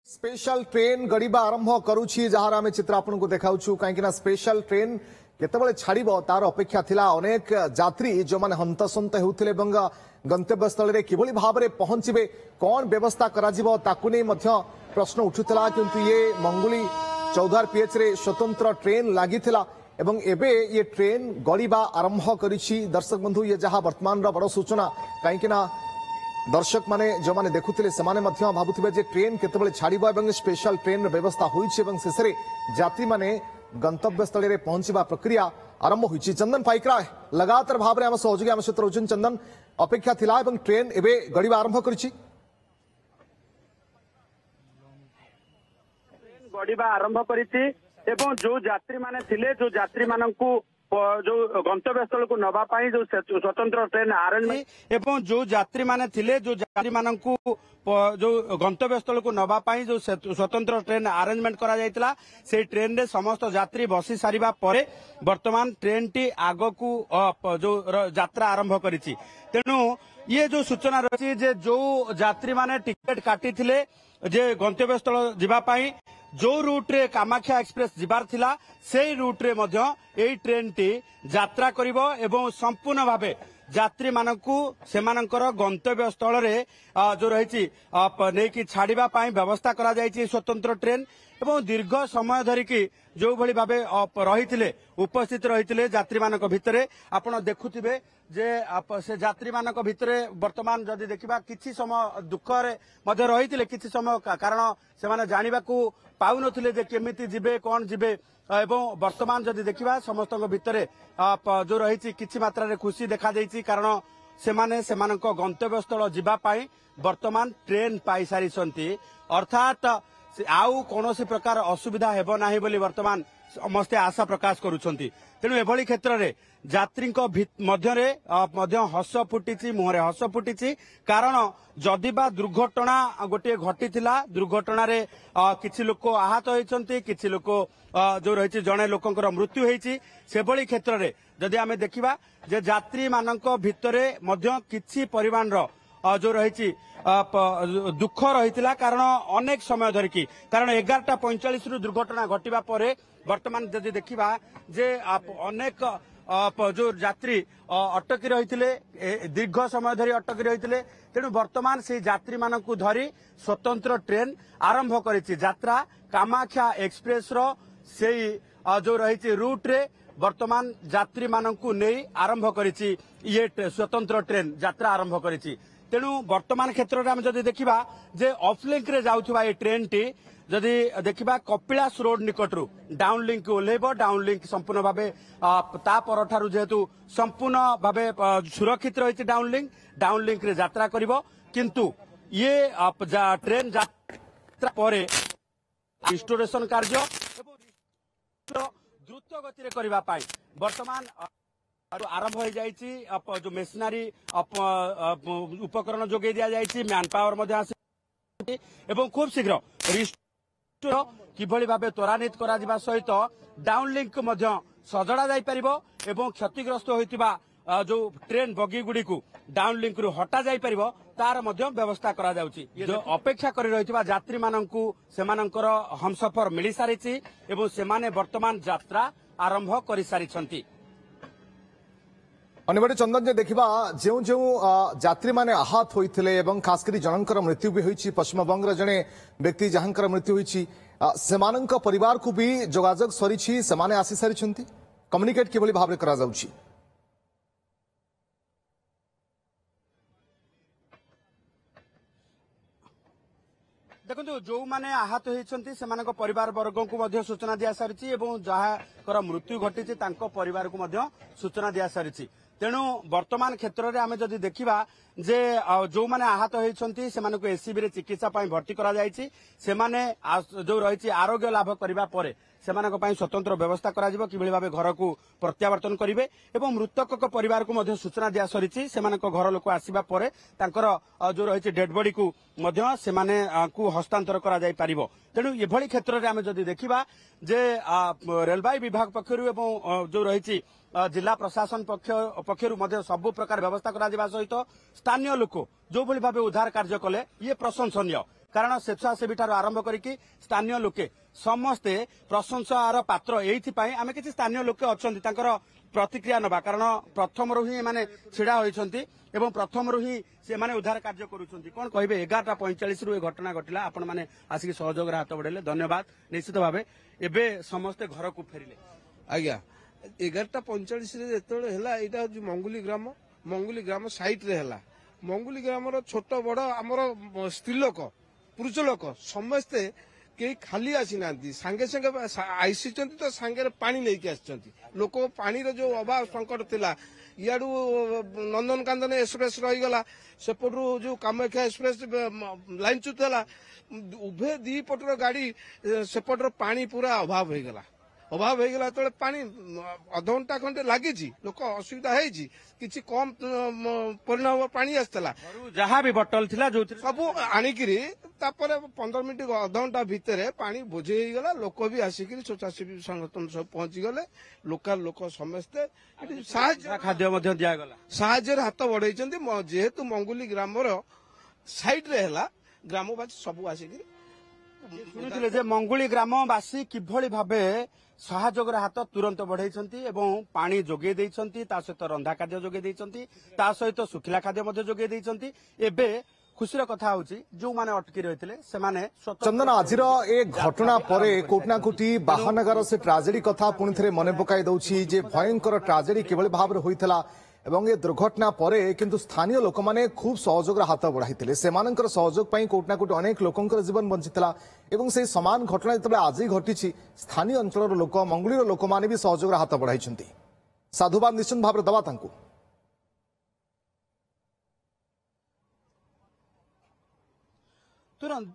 Special train गड़िबा आरंभ करुछि जहार आमे चित्र आपन को देखाउछु काहेकि स्पेशल ट्रेन केतेबेले छाड़िबो तार अपेक्षा थिला अनेक यात्री जो माने हंतसंत हेउथिले एवं गंतव्य स्थल रे किभली भाबरे पहुंचिबे कोन व्यवस्था करा जिवो ताकु नै मध्य प्रश्न उठुतला किंतु ये मंगुली चौधार पीएच रे स्वतंत्र ट्रेन लागिथिला एवं एबे ये ट्रेन गड़िबा आरंभ करिछि। दर्शक बंधु ये जहां वर्तमान रो बड़ सूचना काहेकि दर्शक माने जो माने देखुथिले समाने मध्य भाबुथिबे जे ट्रेन केतेबेले छाड़िबो एवं स्पेशल ट्रेन व्यवस्था होइछि एवं शेषरे यात्री माने गंतव्य स्थल रे पहुंचबा प्रक्रिया आरंभ होइछि। चंदन पाइकरा लगातार भाबरे हम सहयोगी हम सहित रहउछन। चंदन अपेक्षा थिला एवं ट्रेन एबे गड़िबा आरंभ करिछि। ट्रेन गड़िबा आरंभ करिछि एवं जो यात्री माने थिले जो यात्री माननकु जो गंतव्य स्थल को नबा पाई जो स्वतंत्र ट्रेन अरेंजमेंट एवं जो यात्री माने थिले जो यात्री माननकु जो गंतव्य स्थल को नबा पाई जो स्वतंत्र ट्रेन अरेंजमेंट करा जायतिला से ट्रेन रे समस्त यात्री बसी सारिबा परे वर्तमान ट्रेन टी आगो को जो यात्रा आरंभ करिछि। तेनु ये जो सूचना रही जे जो यात्री माने टिकट काटी थिले जे गंतव्य स्थल जिबा पाई जो रूट रे कामाख्या एक्सप्रेस जिबार थिला सेई रूट रे मध्य एई ट्रेन टी यात्रा करिवो एवं संपूर्ण भावे यात्री मानकु सेमानकर गंतव्य स्थल रे जो रहिछि नेकी छाड़िबा पाई व्यवस्था करा जायछि। स्वतंत्र ट्रेन एवं दीर्घ समय धरिकी जो भली भावे रहिथिले उपस्थित रहिथिले यात्री मानक भितरे आपण देखुथिबे जे से यात्री मानक भितरे वर्तमान जदि देखिबा किछि समय दुख रे मध्ये रहिथिले किछि समय कारण से माने जानिबाकू पाउनथिले जे केमिति जिबे कोन जिबे एवं वर्तमान जदि देखिबा समस्त भितरे जो रहिछि किछि मात्रा रे खुशी देखा देइछि कारण सेमाने सेमानक गंतव्य स्थल जिबा पाई वर्तमान ट्रेन पाई सारिसंती अर्थात आउ कोनोसी प्रकार असुविधा हेबो नाही बोली वर्तमान समस्ते आशा प्रकाश करूछंती। तेणु एभली क्षेत्र रे यात्री मध्य हस फुटी मुहरे हस फुटी कारण जदिबा दुर्घटना गोटे घटी दुर्घटना रे किछि लोक आहत होइछंती किछि लोक जो रही जड़े लोकंकर मृत्यु होइछि सेभली क्षेत्र रे जदि आमे देखिबा जे यात्री मानक भितरे मध्य किछि परिमाण जो रही दुख रही कारण अनेक समय धरिकी कारण 11:45 रु दुर्घटना घटिबा परे वर्तमान जदि देखिबा जे अनेक जो यात्री अटकी रही दीर्घ समय धरी अटकी रही तेणु वर्तमान से यात्री मानकु धरी स्वतंत्र ट्रेन आरंभ करिछि यात्रा कामाख्या एक्सप्रेस रो सेई जो रही रूट रे वर्तमान यात्री मानकु नै आरंभ करिछि ये स्वतंत्र ट्रेन यात्रा आरंभ करिछि। तेणु वर्तमान क्षेत्र में जदि देखिबा जे ऑफलिंक रे जाउथबा ये ट्रेन टी जदि देखिबा कपिलास रोड निकटरू डाउन लिंक ओलेबो डाउन लिंक संपूर्ण भावे ता परठारु जेहेतु संपूर्ण भावे सुरक्षित रही डाउन लिंक रे यात्रा करिवो किंतु ये ट्रेन यात्रा परे रिस्टोरेशन कार्य द्रुत गति रे करबा पाई वर्तमान आरंभ हो जाइछि जो मेसिनरी उपकरण जोगे दिया जाइछि मैन पावर एवं खूब शीघ्र रिस्टोर किभली भावे त्वरान्वित करा जिबा सहित डाउन लिंक मध्य सजड़ा जाई परिबो एवं क्षतिग्रस्त होइतिबा जो ट्रेन बगी गुडी को डाउन लिंक रु हटा जाई परिबो तार मध्य व्यवस्था करा जाउछि। जो अपेक्षा करि रहितिबा यात्री माननकु सेमानकर हमसफर मिली सारिछि एवं सेमाने वर्तमान यात्रा आरंभ करि सारिछंती। अन्यबटे चंदन जे देखिबा जो जो यात्री माने आहत होइथिले एवं खासकरी जनकर मृत्यु भी होइछि पश्चिमबंग जने व्यक्ति जहांकर मृत्यु होइछि सेमानंक परिवार को भी जोगाजोग सरिछि सेमाने आसी सारिछंती कम्युनिकेट केबली भाबरे करा जाउछि। देखो जो माने आहत होइछंती सेमानक परिवार वर्ग को मध्य सूचना दिया सारिछि एवं जहाकर मृत्यु घटिछि तांको परिवार को मध्य सूचना दिया सारिछि। तेणु वर्तमान क्षेत्र में आम जदि देखा जे जो माने आहत होइछंती सेमानकु एसीबी रे चिकित्सा पाई भर्ती करा जायछि सेमाने जो रही आरोग्य लाभ करबा परे सेमानक पाई स्वतंत्र व्यवस्था करा जिवो किभली भाबे घर को प्रत्यावर्तन करिवे एवं मृतक परिवार को मध्य सूचना दिया सरिछि सेमानक घर लोक आसीबा परे तांकर जो रही डेड बॉडी को मध्य सेमाने को हस्तांतर करा जाय पारिबो। तेणु एभली क्षेत्र में आम जदि देखिबा जे रेलवे विभाग पक्षरु एवं जो रही जिला प्रशासन पक्षरु मध्य सब प्रकार व्यवस्था करा जिबा सहित स्थानीय लोक जो भली भाबे उद्धार कार्य कले ये प्रशंसनीय। कारण स्वेच्छासेवी ठारू आरंभ करके स्थानीय लोके समस्ते प्रशंसार पात्र एइथिपाई आमे किछि स्थानीय लोके अछंती तांकर प्रतिक्रिया नबा कारण प्रथम रु ही माने छिड़ा होइछंती एवं प्रथम रु ही से माने उद्धार कार्य करूछंती कोन कहबे 11:45 रु ए घटना घटिला आपण माने आसिक सहयोग हाथ बढ़ेले धन्यवाद निश्चित भाबे एबे समस्ते घर को फेरिले आज्ञा 11:45 एटा मंगुली ग्राम साइट रे हला मंगुली ग्राम छोट बड़ आमर स्त्री लोक पुरुष लोक समस्ते कई खाली आसी ना सांगे सांगे आसी तो सांगे पानी लेके आसी लोक पानी जो अभाव संकट थिला इाड़ू नंदनकानन एक्सप्रेस रहीगला सेपटू जो कामाख्या एक्सप्रेस लाइन चुतला उभे दी पटर गाड़ी सेपटर पानी पूरा अभाव हो गला तो पानी अध घंटा खंडे लगी लोक असुविधा किसी कम परिणाम पानी आसला जहाँ भी बटल थिला जो सब आणिकी 15 मिनट अध घंटा भितर पानी बोझे गला लोक भी आसिक स्वेच्छासेवी संगठन सब पहुंची गले लोकल लोक समस्ते खाद्य दिगला साहाय्य हाथ बढ़ाई जेहेतु मंगुली ग्राम साइड रे हला ग्रामवासी सब आसिक शुणुले जे मंगुली ग्रामवासी किभली भाबे सहयोग हाथ तुरंत बढ़ाई पानी जोगे सहित रंधा खाद्य जोगे सहित सुखिला खाद्य जोगे एबे खुशीर कथा होची जो माने अटकी रहिथिले सेमाने चंदन आजिर ए घटना परे कोटना कोटी बाहनगर से ट्राजेडी कथा पुणी थे मन पकाई दउछि जे भयंकर ट्राजेडी केवल भाव रे होइतला एवं ए दुर्घटना परे किंतु स्थानीय लोक माने खूब सहयोग हाथ बढ़ाइथिले सेमानकर सहयोग पई कोटना कोटी अनेक लोकंकर जीवन बंचितला एवं से समान घटना जतबे आज घटिछि स्थानीय अंचलर लोक मंगुलीर लोक माने भी सहयोग हाथ बढ़ाइछन्ति साधुवाद निश्चित भाव दबा तांकु तुरंत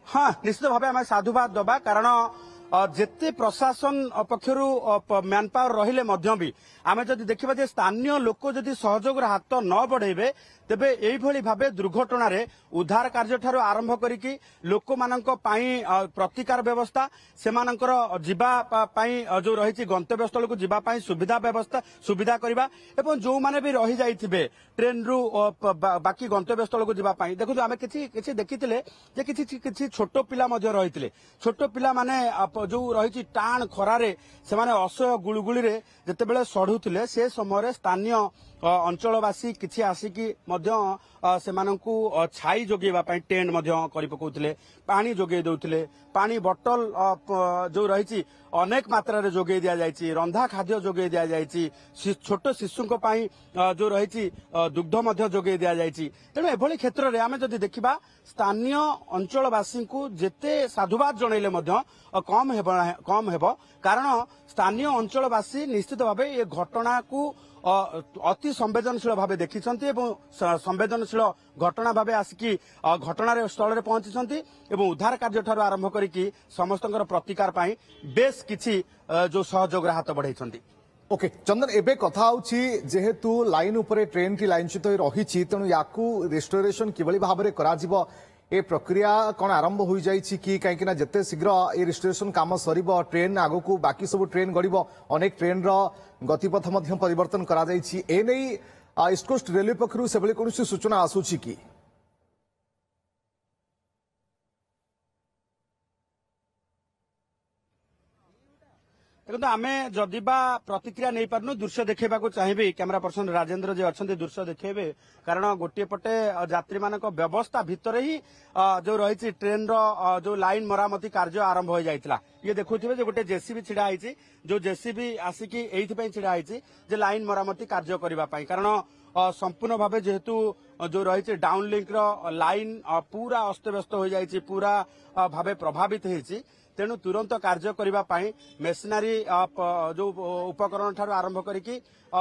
हाँ निश्चित भाव आम साधुवाद दबा कारण जेते प्रशासन पक्षर मैन पावर रहिले मध्य भी आम जदि देखा जे स्थानीय लोक जदि सहयोग हाथ न बढ़ेबे तेबे एइभली भाबे दुर्घटना रे उद्धार कार्य ठारू आरंभ करिकी लोक मानक पाई प्रतिकार व्यवस्था सेमानकर जीवा पाई जो रही गंतव्य स्थल को जीवा पाई सुविधा व्यवस्था सुविधा करबा एवं जो माने भी रही जाइथिबे ट्रेन रु बाकी गंतव्य स्थल को जीवा पाई देखु आमे किछि देखिथिले जे किछि छोट पिला मध्य रहिथिले छोट पिला माने जो रही टाण खरारे सेमाने असह्य गुळगुळी रे जेतेबेले सढुथिले से समय स्थानीय अंचलवासी किछि आसिकी मध्य सेमानंकु छाई जोगेबा पई टेंट मध्य करि पकौथिले पानी जोगे दउथिले पानी बॉटल जो रही अनेक मात्रा रे जोगे दिया जायछि रंधा खाद्य जोगे दिया जायछि छोट शिशुक पई जो रही दुग्ध मध्य जोगे दिया जायछि तेणु एभली क्षेत्र रे आमे जदि देखिबा स्थानीय अंचलवासी को जेते साधुवाद जणैले मध्य कम हेबो कारण स्थानीय अंचलवासी निश्चित भाबे ए घटना को अति संवेदनशील भाव देखी संवेदनशील घटना भाव आसिकी घटना स्थल में पहुंची उद्धार कार्य ठारू आरंभ करिकी समस्त प्रतिकार पाई बेस किछि जो सहयोग हाथ बढ़ाई ओके चंदन एबे कथा होछि जेहेतु लाइन उपरे ट्रेन की लाइनच्युत रही तेणु याकू रिस्टोरेशन किभली भाव में करा जिवो ए प्रक्रिया कौन आरंभ हो जाइछि कि कहीं जिते शीघ्र ए रिस्टोरेशन काम सरिबो ट्रेन आगो को बाकी सब ट्रेन गड़िबो अनेक ट्रेन रो गतिपथ मध्य परिवर्तन करा जाइछि ए नै ईस्ट कोस्ट रेलवे पक्षरु सेभली कोनोसी सूचना आसुछि कि देखो आमे जदिबा प्रतिक्रिया नहीं पारनु दृश्य देखा चाहिए कैमरा पर्सन राजेंद्र जी अच्छा दृश्य देखेबे कारण गोटे पटे यात्री मान व्यवस्था भितर ही जो रही ट्रेन रो जो लाइन मरामती कार्य आरंभ हो जाइतिला ये देखुथिबे जे गोटे जेसीबी छिड़ा आइछि जो जेसीबी आसिकी एइथि पई छिड़ा आइछि जे लाइन मरामती कार्य करबा पई कारण संपूर्ण भावे जेहेतु जो रही डाउन लिंक रो लाइन पूरा अस्तव्यस्त हो जाइछि पूरा भावे प्रभावित होइछि तेणु तुरंत कार्य करबा पई मेसिनारी जो उपकरण ठारू आरंभ करिकी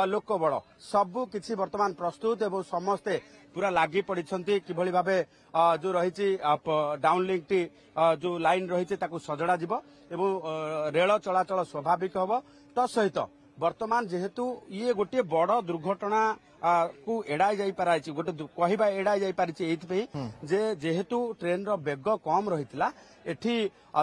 लोक बड़ सबु किछि वर्तमान प्रस्तुत एवं समस्ते पूरा लागि पड़िछंती किभली भाबे जो रही डाउन लिंक टी जो लाइन रही ताकू सजड़ा जिवो एवं रेल चलाचल स्वाभाविक हबो तो सहित वर्तमान जेहेतु ये गोटे बड़ दुर्घटना को एड़ाई जाई पाराछि गोटे कहबा एड़ाई जाई पारिछि एथि जे जेहेतु ट्रेन रो बेग कम रहितला एठी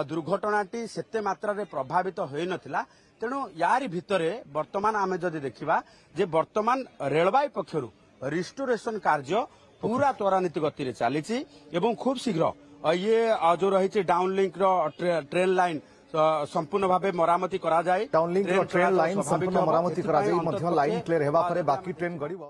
दुर्घटनाटी सेते मात्रा रे प्रभावित होई नथिला तेणु यारी भितरे वर्तमान आमे जदि देखिबा जे वर्तमान रेलवाई पक्षरु रिस्टोरेशन कार्य पूरा त्वरान्वित गति चली खूब शीघ्र ये जो रही डाउन लिंक ट्रेन लाइन संपूर्ण भाव मरामती करा जाए टाउन लिंक ट्रेन लाइन संपूर्ण मरामती करा जाए लाइन क्लियर हेबा परे बाकी ट्रेन गड़िब।